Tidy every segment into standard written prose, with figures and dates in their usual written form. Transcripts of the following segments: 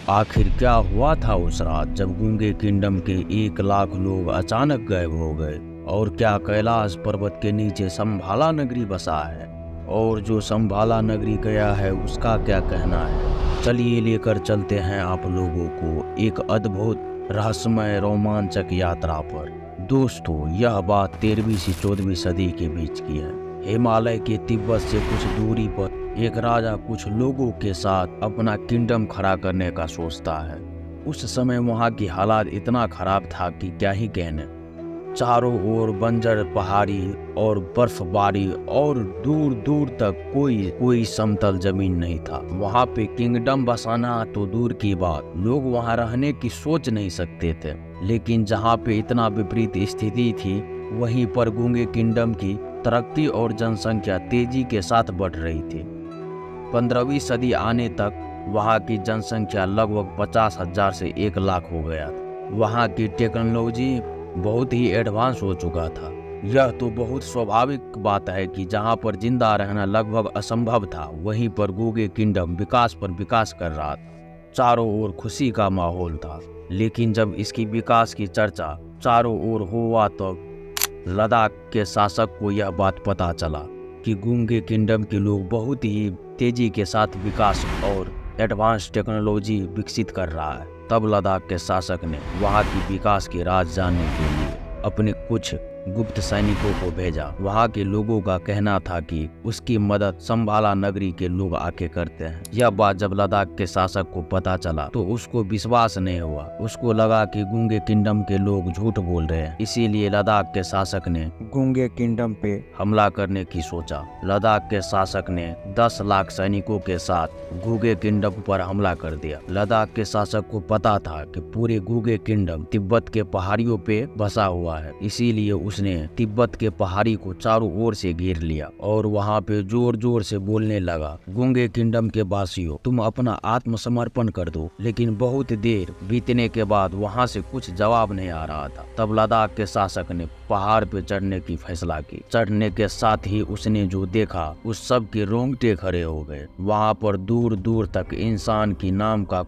आखिर क्या हुआ था उस रात जब गूंगे किंगडम के 1 लाख लोग अचानक गायब हो गए? और क्या कैलाश पर्वत के नीचे संभाला नगरी बसा है? और जो संभाला नगरी गया है उसका क्या कहना है? चलिए लेकर चलते हैं आप लोगों को एक अद्भुत रहस्यमय रोमांचक यात्रा पर। दोस्तों, यह बात 13वीं से 14वीं सदी के बीच की है। हिमालय के तिब्बत से कुछ दूरी पर एक राजा कुछ लोगों के साथ अपना किंगडम खड़ा करने का सोचता है। उस समय वहां की हालात इतना खराब था कि क्या ही कहने। चारों ओर बंजर पहाड़ी और बर्फबारी और दूर दूर तक कोई समतल जमीन नहीं था। वहां पे किंगडम बसाना तो दूर की बात, लोग वहां रहने की सोच नहीं सकते थे। लेकिन जहां पे इतना विपरीत स्थिति थी, वहीं पर गूंगे किंगडम की तरक्की और जनसंख्या तेजी के साथ बढ़ रही थी। 15वीं सदी आने तक वहां की जनसंख्या लगभग 50,000 से 1 लाख हो गया था। वहां की टेक्नोलॉजी बहुत ही एडवांस हो चुका था। यह तो बहुत स्वाभाविक बात है कि जहां पर जिंदा रहना लगभग असंभव था, वहीं पर गूंगे किंगडम विकास पर विकास कर रहा था। चारों ओर खुशी का माहौल था। लेकिन जब इसकी विकास की चर्चा चारों ओर हुआ तो लद्दाख के शासक को यह बात पता चला कि गूंगे किंगडम के लोग बहुत ही तेजी के साथ विकास और एडवांस टेक्नोलॉजी विकसित कर रहा है। तब लद्दाख के शासक ने वहां की विकास के राज जानने के लिए अपने कुछ गुप्त सैनिकों को भेजा। वहां के लोगों का कहना था कि उसकी मदद संभाला नगरी के लोग आके करते हैं। यह बात जब लद्दाख के शासक को पता चला तो उसको विश्वास नहीं हुआ। उसको लगा कि गूंगे किंगडम के लोग झूठ बोल रहे हैं। इसीलिए लद्दाख के शासक ने गूंगे किंगडम पे हमला करने की सोचा। लद्दाख के शासक ने 10 लाख सैनिकों के साथ गूंगे किंगडम पर हमला कर दिया। लद्दाख के शासक को पता था कि पूरे गूंगे किंगडम तिब्बत के पहाड़ियों पे बसा हुआ है। इसीलिए उसने तिब्बत के पहाड़ी को चारों ओर से घेर लिया और वहां पे जोर जोर से बोलने लगा, गूंगे किंगडम के वासियों, तुम अपना आत्मसमर्पण कर दो। लेकिन बहुत देर बीतने के बाद वहां से कुछ जवाब नहीं आ रहा था। तब लद्दाख के शासक ने पहाड़ पे चढ़ने की फैसला की। चढ़ने के साथ ही उसने जो देखा उस सब के रोंगटे खड़े हो गए। वहां पर दूर दूर तक इंसान की नाम का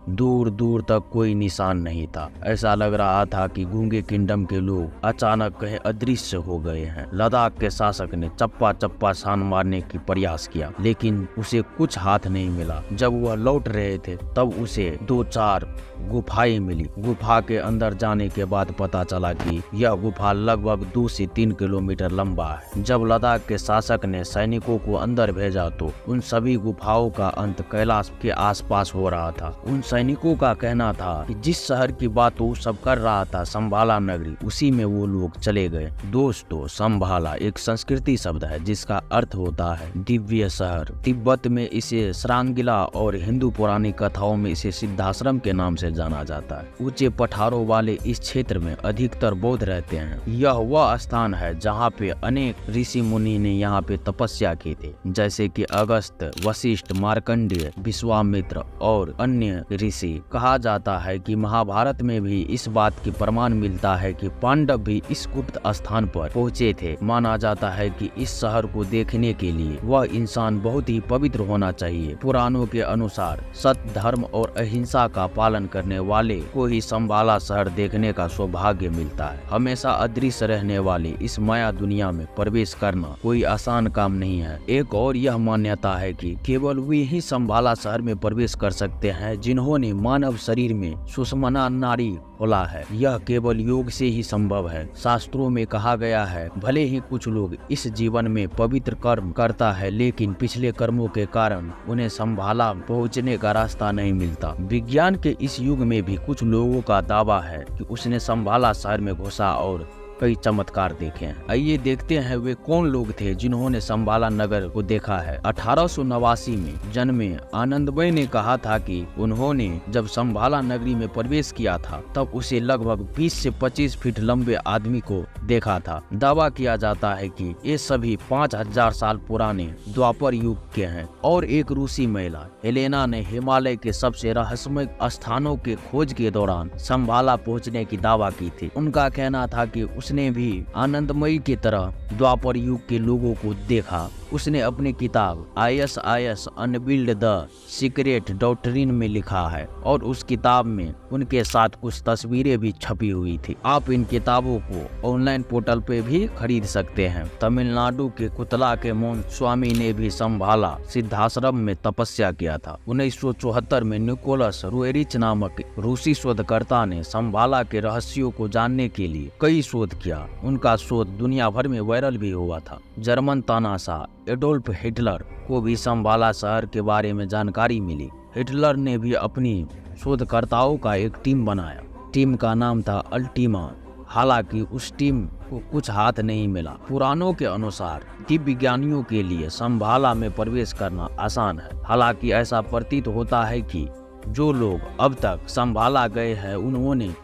दूर दूर तक कोई निशान नहीं था। ऐसा लग रहा था कि गूंगे किंगडम के लोग अचानक कहीं अदृश्य हो गए हैं। लद्दाख के शासक ने चप्पा चप्पा छान मारने की प्रयास किया, लेकिन उसे कुछ हाथ नहीं मिला। जब वह लौट रहे थे तब उसे 2-4 गुफाएं मिली। गुफा के अंदर जाने के बाद पता चला कि यह गुफा लगभग 2 से 3 किलोमीटर लंबा है। जब लद्दाख के शासक ने सैनिकों को अंदर भेजा तो उन सभी गुफाओं का अंत कैलाश के आसपास हो रहा था। उन सैनिकों का कहना था कि जिस शहर की बात वो सब कर रहा था, संभाला नगरी, उसी में वो लोग चले गए। दोस्तों, संभाला एक संस्कृति शब्द है जिसका अर्थ होता है दिव्य शहर। तिब्बत में इसे श्रांगिला और हिंदू पौराणिक कथाओं में इसे सिद्धाश्रम के नाम से जाना जाता है। ऊंचे पठारों वाले इस क्षेत्र में अधिकतर बौद्ध रहते हैं। यह वह स्थान है जहाँ पे अनेक ऋषि मुनि ने यहाँ पे तपस्या की थी, जैसे कि अगस्त, वशिष्ठ, मार्कंडेय, विश्वामित्र और अन्य ऋषि। कहा जाता है कि महाभारत में भी इस बात की प्रमाण मिलता है कि पांडव भी इस गुप्त स्थान पर पहुँचे थे। माना जाता है कि इस शहर को देखने के लिए वह इंसान बहुत ही पवित्र होना चाहिए। पुराणों के अनुसार सत्य, धर्म और अहिंसा का पालन करने वाले को ही संभाला शहर देखने का सौभाग्य मिलता है। हमेशा अदृश्य रहने वाली इस माया दुनिया में प्रवेश करना कोई आसान काम नहीं है। एक और यह मान्यता है कि केवल वे ही संभाला शहर में प्रवेश कर सकते हैं जिन्होंने मानव शरीर में सुषमना नाड़ी खोला है। यह केवल योग से ही संभव है। शास्त्रों में कहा गया है, भले ही कुछ लोग इस जीवन में पवित्र कर्म करता है, लेकिन पिछले कर्मों के कारण उन्हें संभाला पहुंचने का रास्ता नहीं मिलता। विज्ञान के इस युग में भी कुछ लोगों का दावा है कि उसने संभाला शहर में घुसा और कई चमत्कार देखे हैं। आइए देखते हैं वे कौन लोग थे जिन्होंने संभाला नगर को देखा है। 1889 में जन्मे आनंदमय ने कहा था कि उन्होंने जब संभाला नगरी में प्रवेश किया था तब उसे लगभग 20 से 25 फीट लंबे आदमी को देखा था। दावा किया जाता है कि ये सभी 5000 साल पुराने द्वापर युग के हैं। और एक रूसी महिला हेलेना ने हिमालय के सबसे रहस्यमय स्थानों के खोज के दौरान संभाला पहुँचने की दावा की थी। उनका कहना था कि उसने भी आनंदमयी की तरह द्वापर युग के लोगों को देखा। उसने अपनी किताब ISIS unveiled the secret doctrine में लिखा है और उस किताब में उनके साथ कुछ तस्वीरें भी छपी हुई थी। आप इन किताबों को ऑनलाइन पोर्टल पे भी खरीद सकते हैं। तमिलनाडु के कुतला के मोहन स्वामी ने भी संभाला सिद्धाश्रम में तपस्या किया था। 1974 में निकोलस रुएरिच नामक रूसी शोधकर्ता ने संभाला के रहस्यों को जानने के लिए कई शोध किया। उनका शोध दुनिया भर में वायरल भी हुआ था। जर्मन तानाशाह एडोल्फ हिटलर को भी संभाला शहर के बारे में जानकारी मिली। हिटलर ने भी अपनी शोधकर्ताओं का एक टीम बनाया। टीम का नाम था अल्टीमा। हालांकि उस टीम को कुछ हाथ नहीं मिला। पुराणों के अनुसार दिव्य विज्ञानियों के लिए संभाला में प्रवेश करना आसान है। हालांकि ऐसा प्रतीत होता है कि जो लोग अब तक संभाला गए हैं उन्होंने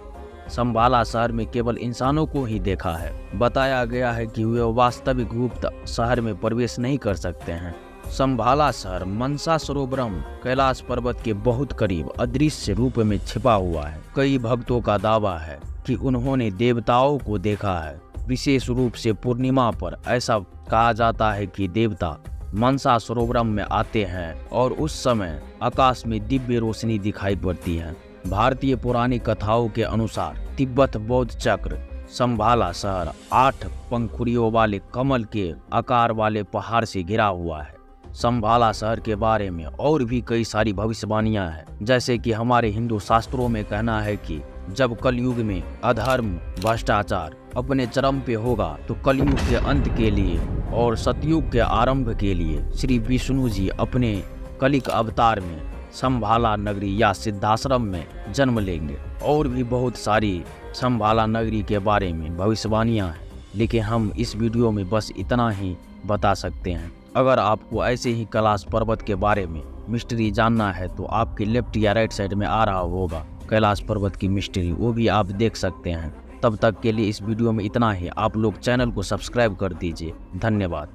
संभाला शहर में केवल इंसानों को ही देखा है। बताया गया है कि वे वास्तविक गुप्त शहर में प्रवेश नहीं कर सकते हैं। संभाला शहर मनसा सरोवरम कैलाश पर्वत के बहुत करीब अदृश्य रूप में छिपा हुआ है। कई भक्तों का दावा है कि उन्होंने देवताओं को देखा है। विशेष रूप से पूर्णिमा पर ऐसा कहा जाता है कि देवता मनसा सरोवरम में आते हैं और उस समय आकाश में दिव्य रोशनी दिखाई पड़ती है। भारतीय पुरानी कथाओं के अनुसार तिब्बत बौद्ध चक्र संभाला शहर 8 पंखुड़ियों वाले कमल के आकार वाले पहाड़ से घिरा हुआ है। संभाला शहर के बारे में और भी कई सारी भविष्यवाणियां हैं। जैसे कि हमारे हिंदू शास्त्रों में कहना है कि जब कलयुग में अधर्म भ्रष्टाचार अपने चरम पे होगा तो कलयुग के अंत के लिए और सतयुग के आरंभ के लिए श्री विष्णु जी अपने कलिक अवतार में संभाला नगरी या सिद्धाश्रम में जन्म लेंगे। और भी बहुत सारी संभाला नगरी के बारे में भविष्यवाणियां हैं, लेकिन हम इस वीडियो में बस इतना ही बता सकते हैं। अगर आपको ऐसे ही कैलाश पर्वत के बारे में मिस्ट्री जानना है तो आपके लेफ्ट या राइट साइड में आ रहा होगा कैलाश पर्वत की मिस्ट्री, वो भी आप देख सकते हैं। तब तक के लिए इस वीडियो में इतना ही। आप लोग चैनल को सब्सक्राइब कर दीजिए। धन्यवाद।